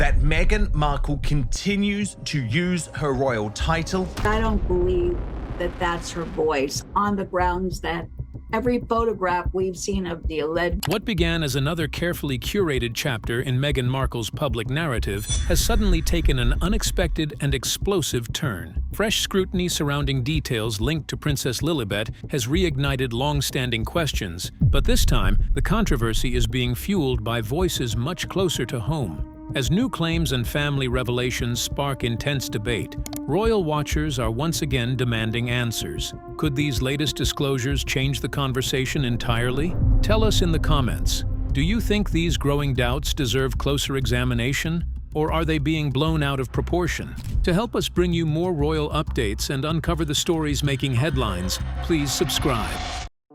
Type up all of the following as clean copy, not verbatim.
that Meghan Markle continues to use her royal title. I don't believe that that's her voice, on the grounds that every photograph we've seen of the alleged... What began as another carefully curated chapter in Meghan Markle's public narrative has suddenly taken an unexpected and explosive turn. Fresh scrutiny surrounding details linked to Princess Lilibet has reignited long-standing questions, but this time the controversy is being fueled by voices much closer to home. As new claims and family revelations spark intense debate, royal watchers are once again demanding answers. Could these latest disclosures change the conversation entirely? Tell us in the comments. Do you think these growing doubts deserve closer examination, or are they being blown out of proportion? To help us bring you more royal updates and uncover the stories making headlines, please subscribe.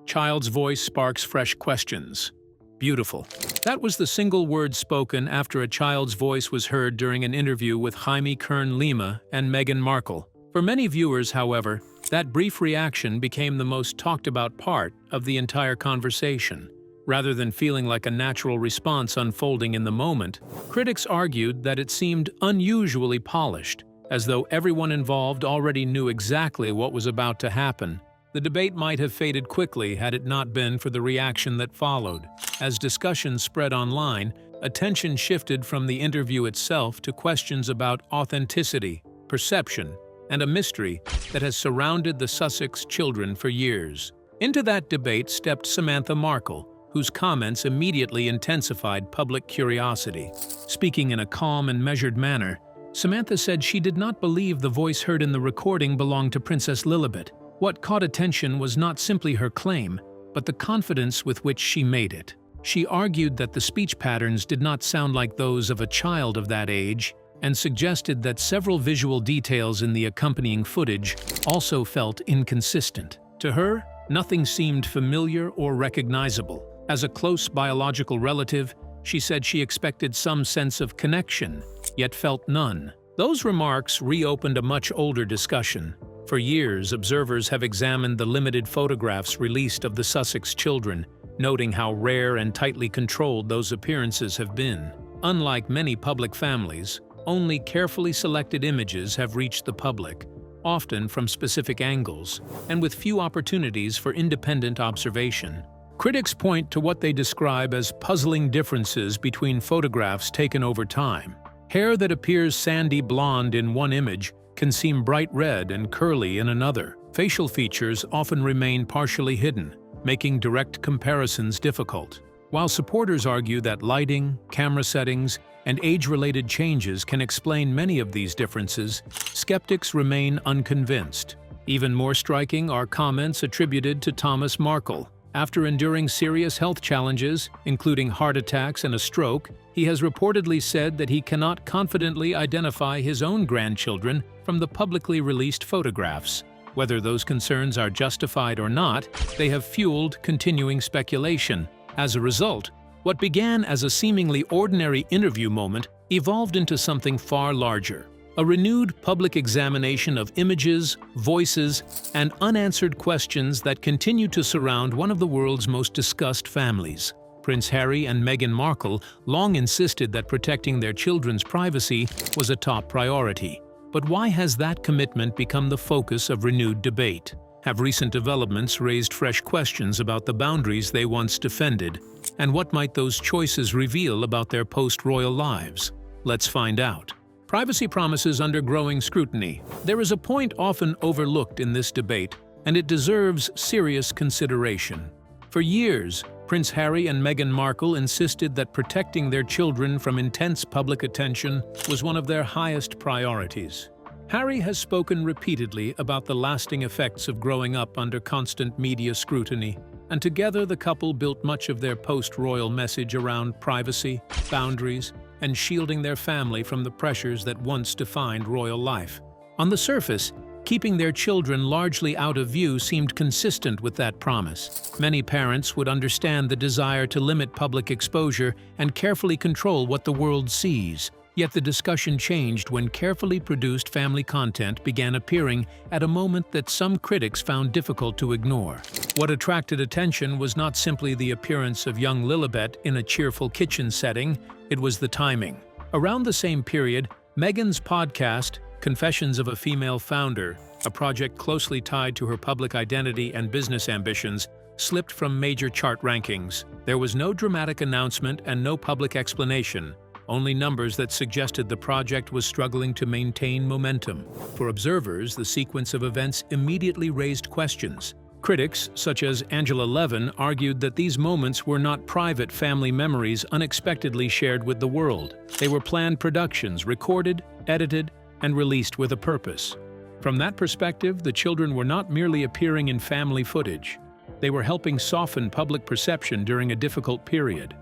Child's voice sparks fresh questions. Beautiful. That was the single word spoken after a child's voice was heard during an interview with Jaime Kern-Lima and Meghan Markle. For many viewers, however, that brief reaction became the most talked about part of the entire conversation. Rather than feeling like a natural response unfolding in the moment, critics argued that it seemed unusually polished, as though everyone involved already knew exactly what was about to happen. The debate might have faded quickly had it not been for the reaction that followed. As discussion spread online, attention shifted from the interview itself to questions about authenticity, perception, and a mystery that has surrounded the Sussex children for years. Into that debate stepped Samantha Markle, whose comments immediately intensified public curiosity. Speaking in a calm and measured manner, Samantha said she did not believe the voice heard in the recording belonged to Princess Lilibet. What caught attention was not simply her claim, but the confidence with which she made it. She argued that the speech patterns did not sound like those of a child of that age, and suggested that several visual details in the accompanying footage also felt inconsistent. To her, nothing seemed familiar or recognizable. As a close biological relative, she said she expected some sense of connection, yet felt none. Those remarks reopened a much older discussion. For years, observers have examined the limited photographs released of the Sussex children, noting how rare and tightly controlled those appearances have been. Unlike many public families, only carefully selected images have reached the public, often from specific angles, and with few opportunities for independent observation. Critics point to what they describe as puzzling differences between photographs taken over time. Hair that appears sandy blonde in one image can seem bright red and curly in another. Facial features often remain partially hidden, making direct comparisons difficult. While supporters argue that lighting, camera settings, and age-related changes can explain many of these differences, skeptics remain unconvinced. Even more striking are comments attributed to Thomas Markle. After enduring serious health challenges, including heart attacks and a stroke, he has reportedly said that he cannot confidently identify his own grandchildren from the publicly released photographs. Whether those concerns are justified or not, they have fueled continuing speculation. As a result, what began as a seemingly ordinary interview moment evolved into something far larger. A renewed public examination of images, voices, and unanswered questions that continue to surround one of the world's most discussed families. Prince Harry and Meghan Markle long insisted that protecting their children's privacy was a top priority. But why has that commitment become the focus of renewed debate? Have recent developments raised fresh questions about the boundaries they once defended? And what might those choices reveal about their post-royal lives? Let's find out. Privacy promises under growing scrutiny. There is a point often overlooked in this debate, and it deserves serious consideration. For years, Prince Harry and Meghan Markle insisted that protecting their children from intense public attention was one of their highest priorities. Harry has spoken repeatedly about the lasting effects of growing up under constant media scrutiny, and together the couple built much of their post-royal message around privacy, boundaries, and shielding their family from the pressures that once defined royal life. On the surface, keeping their children largely out of view seemed consistent with that promise. Many parents would understand the desire to limit public exposure and carefully control what the world sees. Yet the discussion changed when carefully produced family content began appearing at a moment that some critics found difficult to ignore. What attracted attention was not simply the appearance of young Lilibet in a cheerful kitchen setting, it was the timing. Around the same period, Meghan's podcast, Confessions of a Female Founder, a project closely tied to her public identity and business ambitions, slipped from major chart rankings. There was no dramatic announcement and no public explanation, only numbers that suggested the project was struggling to maintain momentum. For observers, the sequence of events immediately raised questions. Critics, such as Angela Levin, argued that these moments were not private family memories unexpectedly shared with the world. They were planned productions, recorded, edited, and released with a purpose. From that perspective, the children were not merely appearing in family footage. They were helping soften public perception during a difficult period.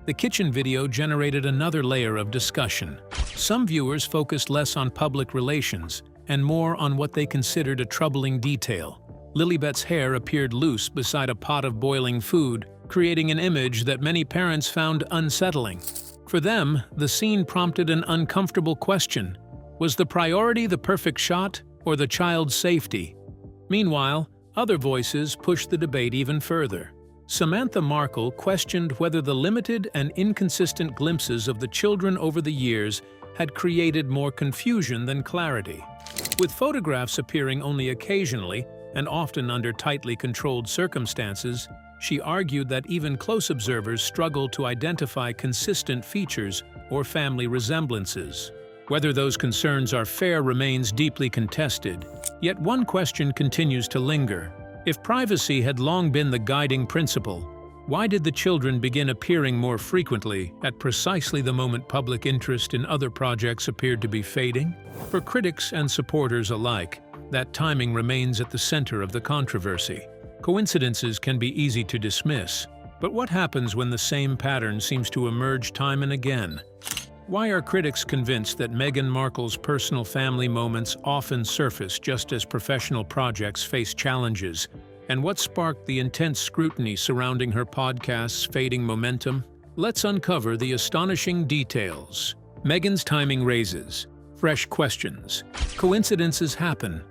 The kitchen video generated another layer of discussion. Some viewers focused less on public relations and more on what they considered a troubling detail. Lilibet's hair appeared loose beside a pot of boiling food, creating an image that many parents found unsettling. For them, the scene prompted an uncomfortable question. Was the priority the perfect shot or the child's safety? Meanwhile, other voices pushed the debate even further. Samantha Markle questioned whether the limited and inconsistent glimpses of the children over the years had created more confusion than clarity. With photographs appearing only occasionally and often under tightly controlled circumstances, she argued that even close observers struggled to identify consistent features or family resemblances. Whether those concerns are fair remains deeply contested, yet one question continues to linger. If privacy had long been the guiding principle, why did the children begin appearing more frequently at precisely the moment public interest in other projects appeared to be fading? For critics and supporters alike, that timing remains at the center of the controversy. Coincidences can be easy to dismiss, but what happens when the same pattern seems to emerge time and again? Why are critics convinced that Meghan Markle's personal family moments often surface just as professional projects face challenges? And what sparked the intense scrutiny surrounding her podcast's fading momentum? Let's uncover the astonishing details. Meghan's timing raises fresh questions. Coincidences happen.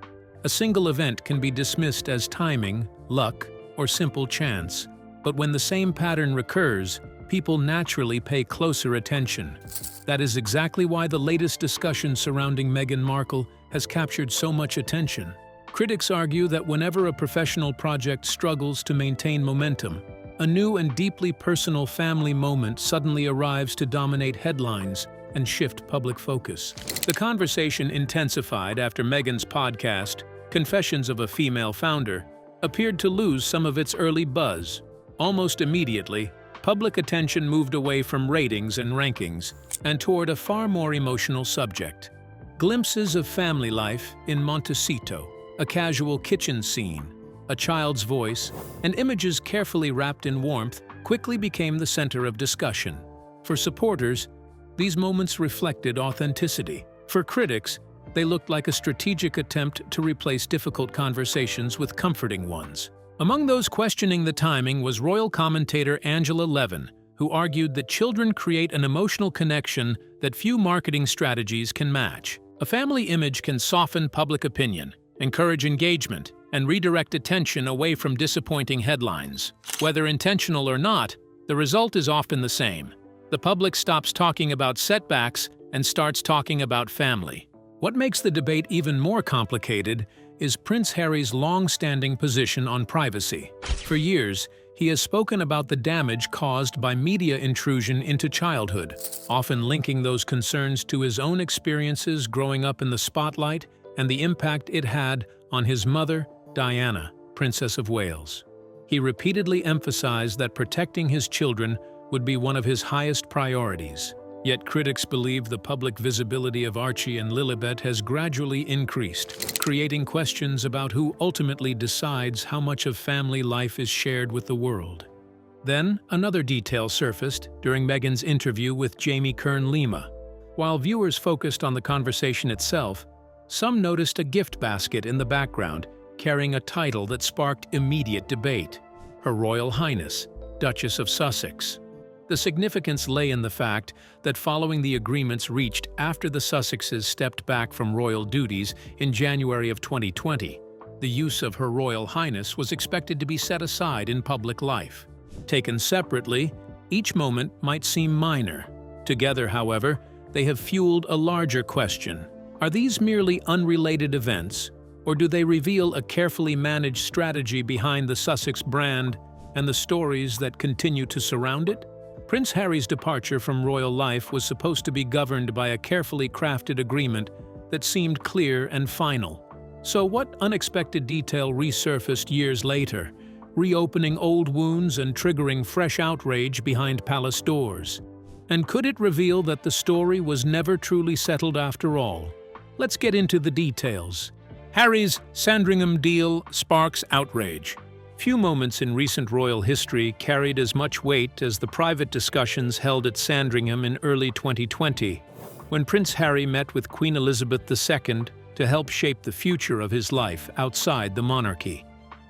A single event can be dismissed as timing, luck, or simple chance. But when the same pattern recurs, people naturally pay closer attention. That is exactly why the latest discussion surrounding Meghan Markle has captured so much attention. Critics argue that whenever a professional project struggles to maintain momentum, a new and deeply personal family moment suddenly arrives to dominate headlines and shift public focus. The conversation intensified after Meghan's podcast, Confessions of a Female Founder, appeared to lose some of its early buzz. Almost immediately, public attention moved away from ratings and rankings and toward a far more emotional subject. Glimpses of family life in Montecito, a casual kitchen scene, a child's voice, and images carefully wrapped in warmth quickly became the center of discussion. For supporters, these moments reflected authenticity. For critics, they looked like a strategic attempt to replace difficult conversations with comforting ones. Among those questioning the timing was royal commentator Angela Levin, who argued that children create an emotional connection that few marketing strategies can match. A family image can soften public opinion, encourage engagement, and redirect attention away from disappointing headlines. Whether intentional or not, the result is often the same. The public stops talking about setbacks and starts talking about family. What makes the debate even more complicated is Prince Harry's long-standing position on privacy. For years, he has spoken about the damage caused by media intrusion into childhood, often linking those concerns to his own experiences growing up in the spotlight and the impact it had on his mother, Diana, Princess of Wales. He repeatedly emphasized that protecting his children would be one of his highest priorities. Yet critics believe the public visibility of Archie and Lilibet has gradually increased, creating questions about who ultimately decides how much of family life is shared with the world. Then, another detail surfaced during Meghan's interview with Jamie Kern-Lima. While viewers focused on the conversation itself, some noticed a gift basket in the background carrying a title that sparked immediate debate: Her Royal Highness, Duchess of Sussex. The significance lay in the fact that following the agreements reached after the Sussexes stepped back from royal duties in January of 2020, the use of Her Royal Highness was expected to be set aside in public life. Taken separately, each moment might seem minor. Together, however, they have fueled a larger question. Are these merely unrelated events, or do they reveal a carefully managed strategy behind the Sussex brand and the stories that continue to surround it? Prince Harry's departure from royal life was supposed to be governed by a carefully crafted agreement that seemed clear and final. So what unexpected detail resurfaced years later, reopening old wounds and triggering fresh outrage behind palace doors? And could it reveal that the story was never truly settled after all? Let's get into the details. Harry's Sandringham deal sparks outrage. Few moments in recent royal history carried as much weight as the private discussions held at Sandringham in early 2020, when Prince Harry met with Queen Elizabeth II to help shape the future of his life outside the monarchy.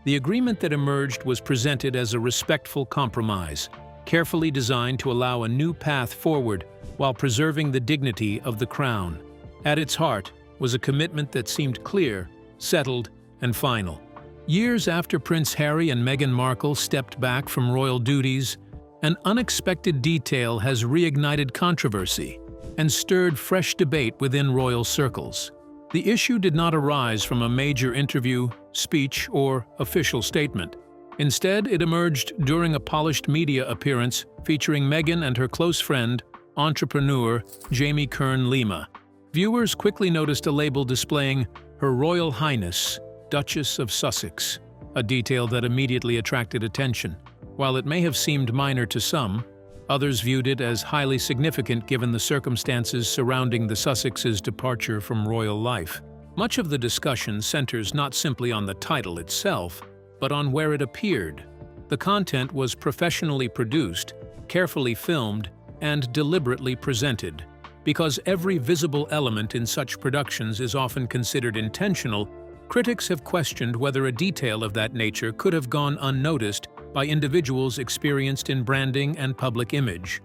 The agreement that emerged was presented as a respectful compromise, carefully designed to allow a new path forward while preserving the dignity of the crown. At its heart was a commitment that seemed clear, settled, and final. Years after Prince Harry and Meghan Markle stepped back from royal duties, an unexpected detail has reignited controversy and stirred fresh debate within royal circles. The issue did not arise from a major interview, speech, or official statement. Instead, it emerged during a polished media appearance featuring Meghan and her close friend, entrepreneur Jamie Kern-Lima. Viewers quickly noticed a label displaying Her Royal Highness, Duchess of Sussex, a detail that immediately attracted attention. While it may have seemed minor to some, others viewed it as highly significant given the circumstances surrounding the Sussexes' departure from royal life. Much of the discussion centers not simply on the title itself, but on where it appeared. The content was professionally produced, carefully filmed, and deliberately presented. Because every visible element in such productions is often considered intentional, critics have questioned whether a detail of that nature could have gone unnoticed by individuals experienced in branding and public image.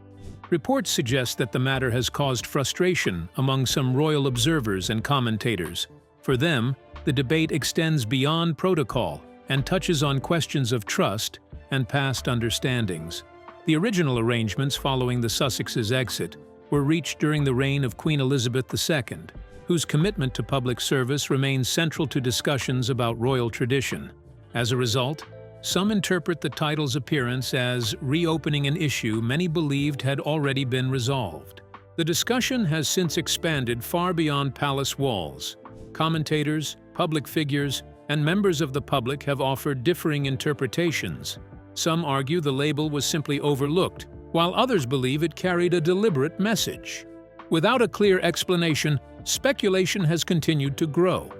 Reports suggest that the matter has caused frustration among some royal observers and commentators. For them, the debate extends beyond protocol and touches on questions of trust and past understandings. The original arrangements following the Sussexes' exit were reached during the reign of Queen Elizabeth II, whose commitment to public service remains central to discussions about royal tradition. As a result, some interpret the title's appearance as reopening an issue many believed had already been resolved. The discussion has since expanded far beyond palace walls. Commentators, public figures, and members of the public have offered differing interpretations. Some argue the label was simply overlooked, while others believe it carried a deliberate message. Without a clear explanation, speculation has continued to grow.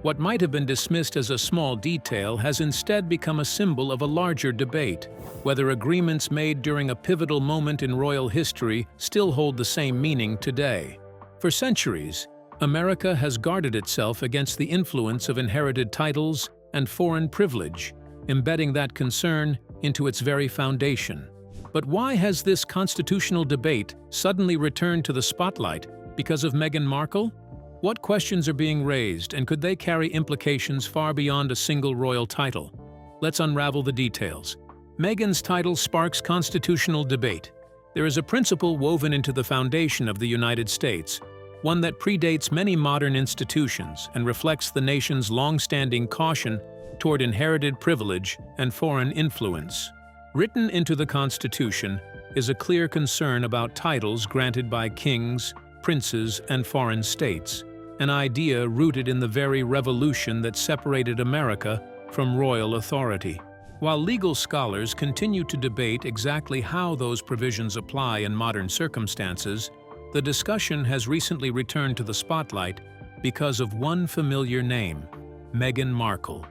What might have been dismissed as a small detail has instead become a symbol of a larger debate, whether agreements made during a pivotal moment in royal history still hold the same meaning today. For centuries, America has guarded itself against the influence of inherited titles and foreign privilege, embedding that concern into its very foundation. But why has this constitutional debate suddenly returned to the spotlight? Because of Meghan Markle? What questions are being raised, and could they carry implications far beyond a single royal title? Let's unravel the details. Meghan's title sparks constitutional debate. There is a principle woven into the foundation of the United States, one that predates many modern institutions and reflects the nation's long-standing caution toward inherited privilege and foreign influence. Written into the Constitution is a clear concern about titles granted by kings, princes, and foreign states, an idea rooted in the very revolution that separated America from royal authority. While legal scholars continue to debate exactly how those provisions apply in modern circumstances, the discussion has recently returned to the spotlight because of one familiar name: Meghan Markle.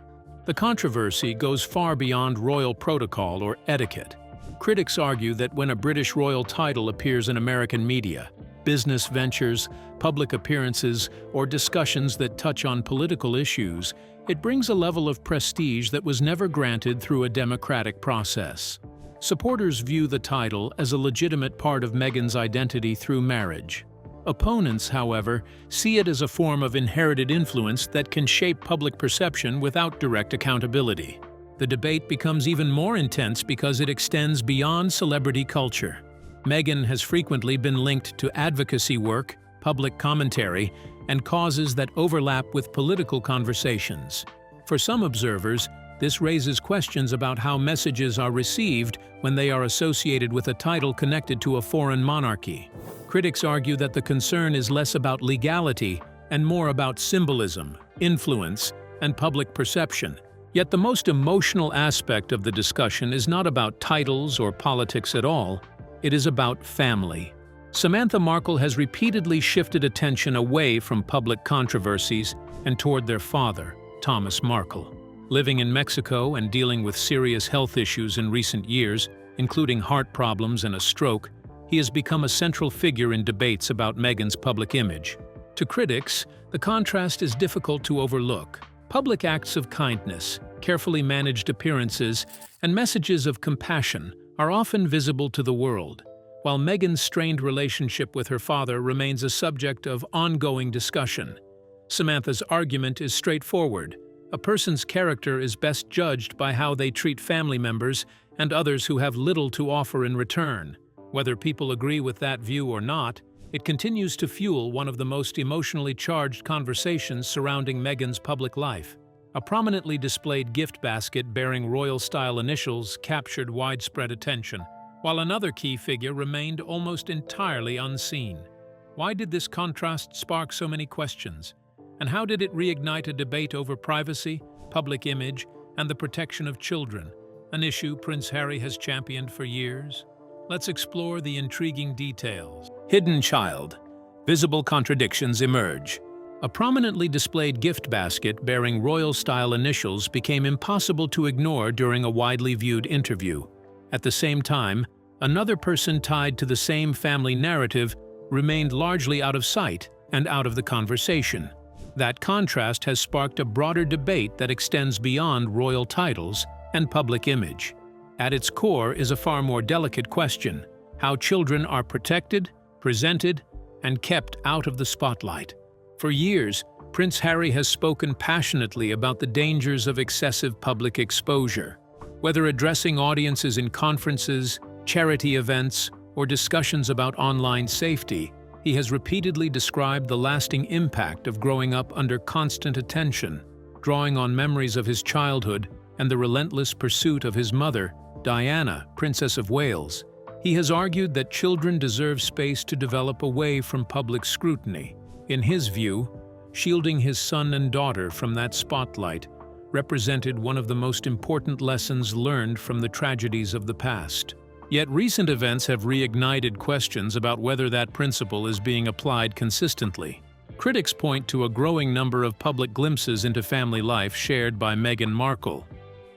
The controversy goes far beyond royal protocol or etiquette. Critics argue that when a British royal title appears in American media, business ventures, public appearances, or discussions that touch on political issues, it brings a level of prestige that was never granted through a democratic process. Supporters view the title as a legitimate part of Meghan's identity through marriage. Opponents, however, see it as a form of inherited influence that can shape public perception without direct accountability. The debate becomes even more intense because it extends beyond celebrity culture. Meghan has frequently been linked to advocacy work, public commentary, and causes that overlap with political conversations. For some observers, this raises questions about how messages are received when they are associated with a title connected to a foreign monarchy. Critics argue that the concern is less about legality and more about symbolism, influence, and public perception. Yet the most emotional aspect of the discussion is not about titles or politics at all. It is about family. Samantha Markle has repeatedly shifted attention away from public controversies and toward their father, Thomas Markle. Living in Mexico and dealing with serious health issues in recent years, including heart problems and a stroke, he has become a central figure in debates about Meghan's public image. To critics, the contrast is difficult to overlook. Public acts of kindness, carefully managed appearances, and messages of compassion are often visible to the world, while Meghan's strained relationship with her father remains a subject of ongoing discussion. Samantha's argument is straightforward. A person's character is best judged by how they treat family members and others who have little to offer in return. Whether people agree with that view or not, it continues to fuel one of the most emotionally charged conversations surrounding Meghan's public life. A prominently displayed gift basket bearing royal-style initials captured widespread attention, while another key figure remained almost entirely unseen. Why did this contrast spark so many questions? And how did it reignite a debate over privacy, public image, and the protection of children, an issue Prince Harry has championed for years? Let's explore the intriguing details. Hidden child. Visible contradictions emerge. A prominently displayed gift basket bearing royal-style initials became impossible to ignore during a widely viewed interview. At the same time, another person tied to the same family narrative remained largely out of sight and out of the conversation. That contrast has sparked a broader debate that extends beyond royal titles and public image. At its core is a far more delicate question: how children are protected, presented, and kept out of the spotlight. For years, Prince Harry has spoken passionately about the dangers of excessive public exposure. Whether addressing audiences in conferences, charity events, or discussions about online safety, he has repeatedly described the lasting impact of growing up under constant attention, drawing on memories of his childhood and the relentless pursuit of his mother, Diana, Princess of Wales. He has argued that children deserve space to develop away from public scrutiny. In his view, shielding his son and daughter from that spotlight represented one of the most important lessons learned from the tragedies of the past. Yet recent events have reignited questions about whether that principle is being applied consistently. Critics point to a growing number of public glimpses into family life shared by Meghan Markle.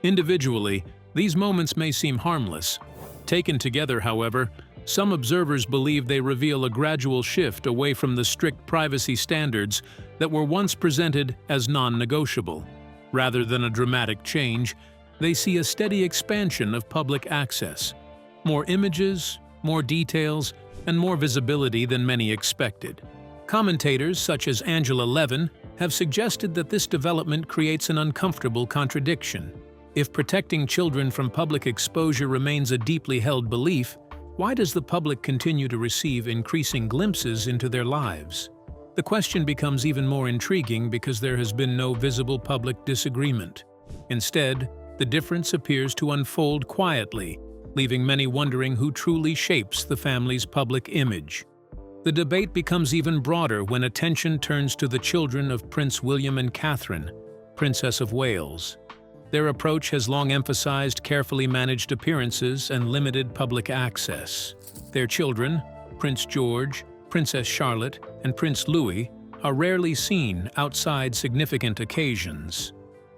Individually, these moments may seem harmless. Taken together, however, some observers believe they reveal a gradual shift away from the strict privacy standards that were once presented as non-negotiable. Rather than a dramatic change, they see a steady expansion of public access. More images, more details, and more visibility than many expected. Commentators such as Angela Levin have suggested that this development creates an uncomfortable contradiction. If protecting children from public exposure remains a deeply held belief, why does the public continue to receive increasing glimpses into their lives? The question becomes even more intriguing because there has been no visible public disagreement. Instead, the difference appears to unfold quietly, leaving many wondering who truly shapes the family's public image. The debate becomes even broader when attention turns to the children of Prince William and Catherine, Princess of Wales. Their approach has long emphasized carefully managed appearances and limited public access. Their children, Prince George, Princess Charlotte, and Prince Louis, are rarely seen outside significant occasions.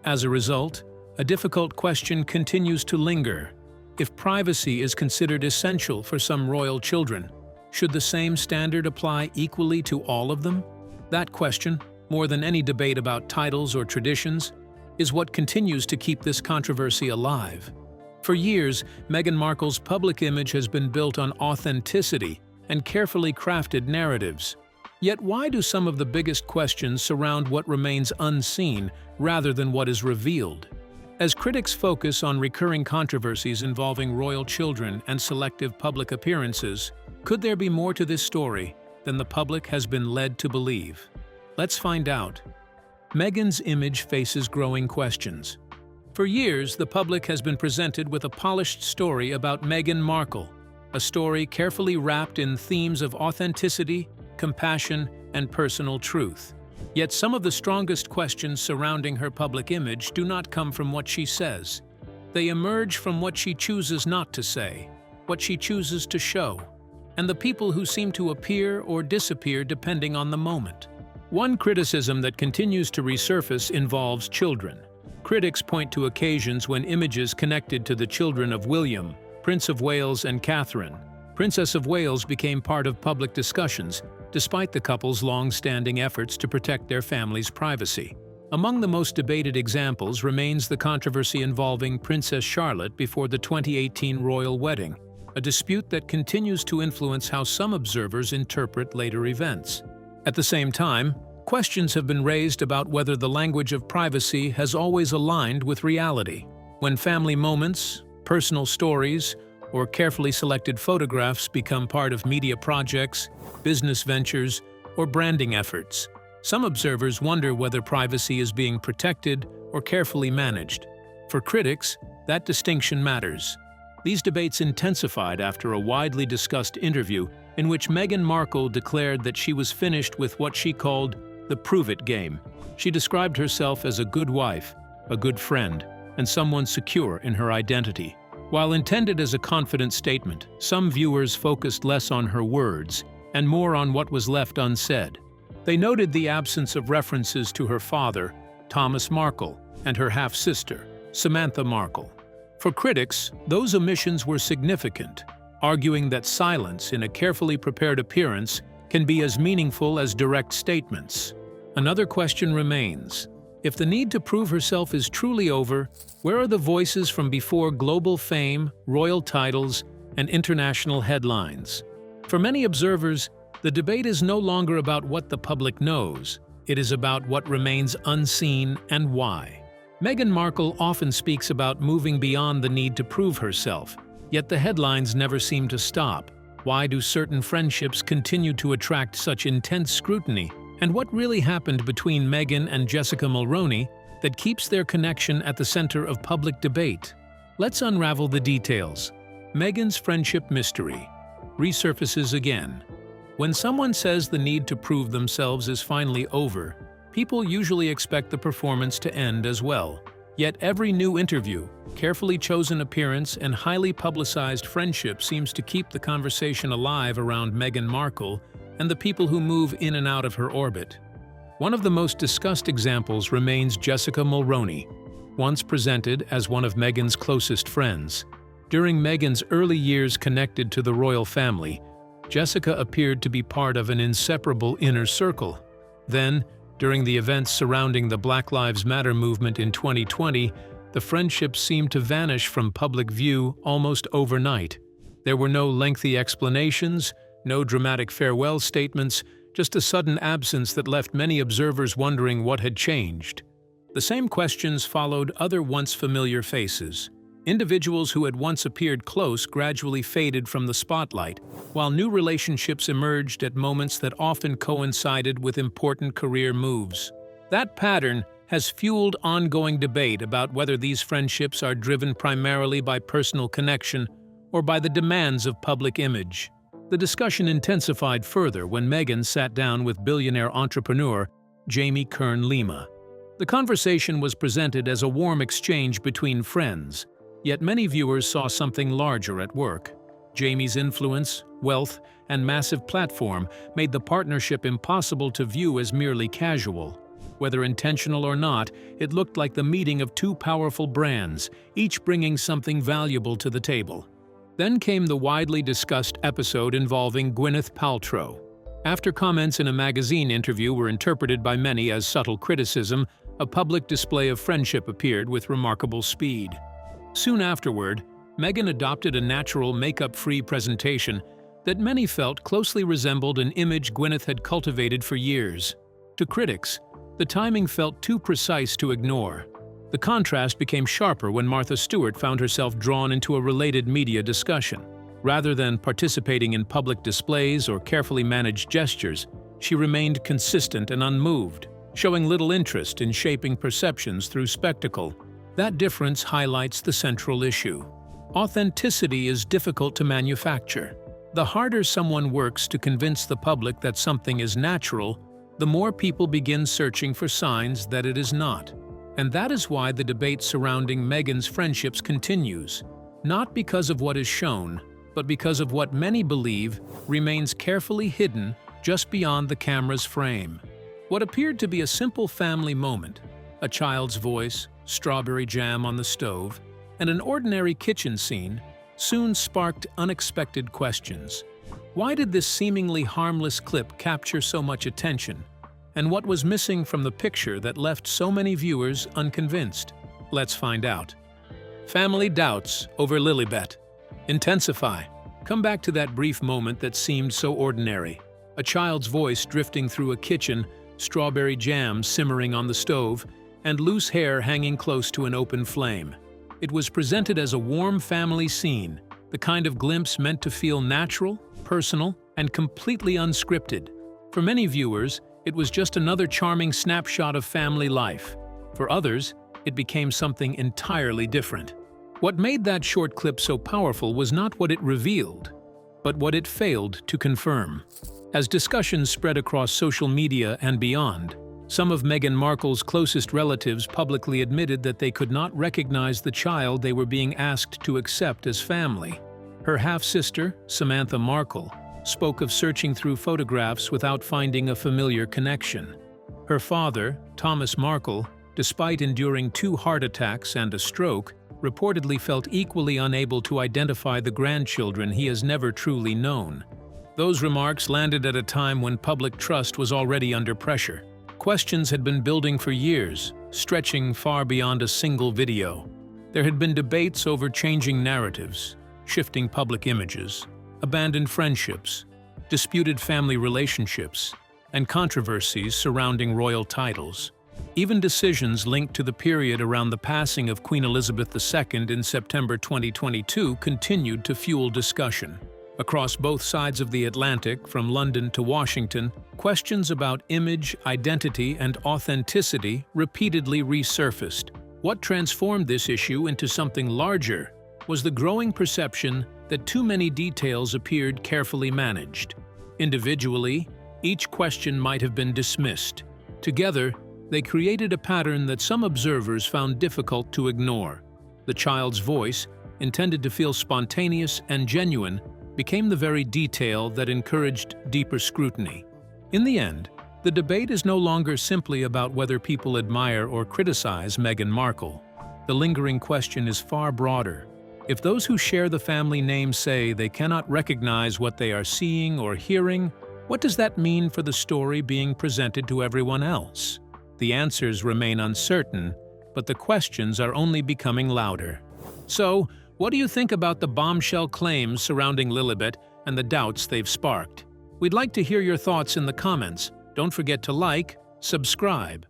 As a result, a difficult question continues to linger. If privacy is considered essential for some royal children, should the same standard apply equally to all of them? That question, more than any debate about titles or traditions, is what continues to keep this controversy alive. For years, Meghan Markle's public image has been built on authenticity and carefully crafted narratives. Yet why do some of the biggest questions surround what remains unseen rather than what is revealed? As critics focus on recurring controversies involving royal children and selective public appearances, could there be more to this story than the public has been led to believe? Let's find out. Meghan's image faces growing questions. For years, the public has been presented with a polished story about Meghan Markle, a story carefully wrapped in themes of authenticity, compassion, and personal truth. Yet some of the strongest questions surrounding her public image do not come from what she says. They emerge from what she chooses not to say, what she chooses to show, and the people who seem to appear or disappear depending on the moment. One criticism that continues to resurface involves children. Critics point to occasions when images connected to the children of William, Prince of Wales, and Catherine, Princess of Wales, became part of public discussions, despite the couple's long-standing efforts to protect their family's privacy. Among the most debated examples remains the controversy involving Princess Charlotte before the 2018 royal wedding, a dispute that continues to influence how some observers interpret later events. At the same time, questions have been raised about whether the language of privacy has always aligned with reality. When family moments, personal stories, or carefully selected photographs become part of media projects, business ventures, or branding efforts, some observers wonder whether privacy is being protected or carefully managed. For critics, that distinction matters. These debates intensified after a widely discussed interview in which Meghan Markle declared that she was finished with what she called the prove-it game. She described herself as a good wife, a good friend, and someone secure in her identity. While intended as a confident statement, some viewers focused less on her words and more on what was left unsaid. They noted the absence of references to her father, Thomas Markle, and her half-sister, Samantha Markle. For critics, those omissions were significant, arguing that silence in a carefully prepared appearance can be as meaningful as direct statements. Another question remains. If the need to prove herself is truly over, where are the voices from before global fame, royal titles, and international headlines? For many observers, the debate is no longer about what the public knows. It is about what remains unseen and why. Meghan Markle often speaks about moving beyond the need to prove herself, yet the headlines never seem to stop. Why do certain friendships continue to attract such intense scrutiny? And what really happened between Meghan and Jessica Mulroney that keeps their connection at the center of public debate? Let's unravel the details. Meghan's friendship mystery resurfaces again. When someone says the need to prove themselves is finally over, people usually expect the performance to end as well. Yet every new interview, carefully chosen appearance, and highly publicized friendship seems to keep the conversation alive around Meghan Markle and the people who move in and out of her orbit. One of the most discussed examples remains Jessica Mulroney, once presented as one of Meghan's closest friends. During Meghan's early years connected to the royal family, Jessica appeared to be part of an inseparable inner circle. Then, during the events surrounding the Black Lives Matter movement in 2020, the friendship seemed to vanish from public view almost overnight. There were no lengthy explanations, no dramatic farewell statements, just a sudden absence that left many observers wondering what had changed. The same questions followed other once familiar faces. Individuals who had once appeared close gradually faded from the spotlight, while new relationships emerged at moments that often coincided with important career moves. That pattern has fueled ongoing debate about whether these friendships are driven primarily by personal connection or by the demands of public image. The discussion intensified further when Meghan sat down with billionaire entrepreneur Jamie Kern-Lima. The conversation was presented as a warm exchange between friends, yet many viewers saw something larger at work. Jamie's influence, wealth, and massive platform made the partnership impossible to view as merely casual. Whether intentional or not, it looked like the meeting of two powerful brands, each bringing something valuable to the table. Then came the widely discussed episode involving Gwyneth Paltrow. After comments in a magazine interview were interpreted by many as subtle criticism, a public display of friendship appeared with remarkable speed. Soon afterward, Meghan adopted a natural, makeup-free presentation that many felt closely resembled an image Gwyneth had cultivated for years. To critics, the timing felt too precise to ignore. The contrast became sharper when Martha Stewart found herself drawn into a related media discussion. Rather than participating in public displays or carefully managed gestures, she remained consistent and unmoved, showing little interest in shaping perceptions through spectacle. That difference highlights the central issue. Authenticity is difficult to manufacture. The harder someone works to convince the public that something is natural, the more people begin searching for signs that it is not. And that is why the debate surrounding Meghan's friendships continues, not because of what is shown, but because of what many believe remains carefully hidden just beyond the camera's frame. What appeared to be a simple family moment, a child's voice, strawberry jam on the stove, and an ordinary kitchen scene, soon sparked unexpected questions. Why did this seemingly harmless clip capture so much attention? And what was missing from the picture that left so many viewers unconvinced? Let's find out. Family doubts over Lilibet intensify. Come back to that brief moment that seemed so ordinary. A child's voice drifting through a kitchen, strawberry jam simmering on the stove, and loose hair hanging close to an open flame. It was presented as a warm family scene, the kind of glimpse meant to feel natural, personal, and completely unscripted. For many viewers, it was just another charming snapshot of family life. For others, it became something entirely different. What made that short clip so powerful was not what it revealed, but what it failed to confirm. As discussions spread across social media and beyond, some of Meghan Markle's closest relatives publicly admitted that they could not recognize the child they were being asked to accept as family. Her half-sister, Samantha Markle, spoke of searching through photographs without finding a familiar connection. Her father, Thomas Markle, despite enduring 2 heart attacks and a stroke, reportedly felt equally unable to identify the grandchildren he has never truly known. Those remarks landed at a time when public trust was already under pressure. Questions had been building for years, stretching far beyond a single video. There had been debates over changing narratives, shifting public images, abandoned friendships, disputed family relationships, and controversies surrounding royal titles. Even decisions linked to the period around the passing of Queen Elizabeth II in September 2022 continued to fuel discussion. Across both sides of the Atlantic, from London to Washington, questions about image, identity, and authenticity repeatedly resurfaced. What transformed this issue into something larger was the growing perception that too many details appeared carefully managed. Individually, each question might have been dismissed. Together, they created a pattern that some observers found difficult to ignore. The child's voice, intended to feel spontaneous and genuine, became the very detail that encouraged deeper scrutiny. In the end, the debate is no longer simply about whether people admire or criticize Meghan Markle. The lingering question is far broader. If those who share the family name say they cannot recognize what they are seeing or hearing, what does that mean for the story being presented to everyone else? The answers remain uncertain, but the questions are only becoming louder. So, what do you think about the bombshell claims surrounding Lilibet and the doubts they've sparked? We'd like to hear your thoughts in the comments. Don't forget to like, subscribe,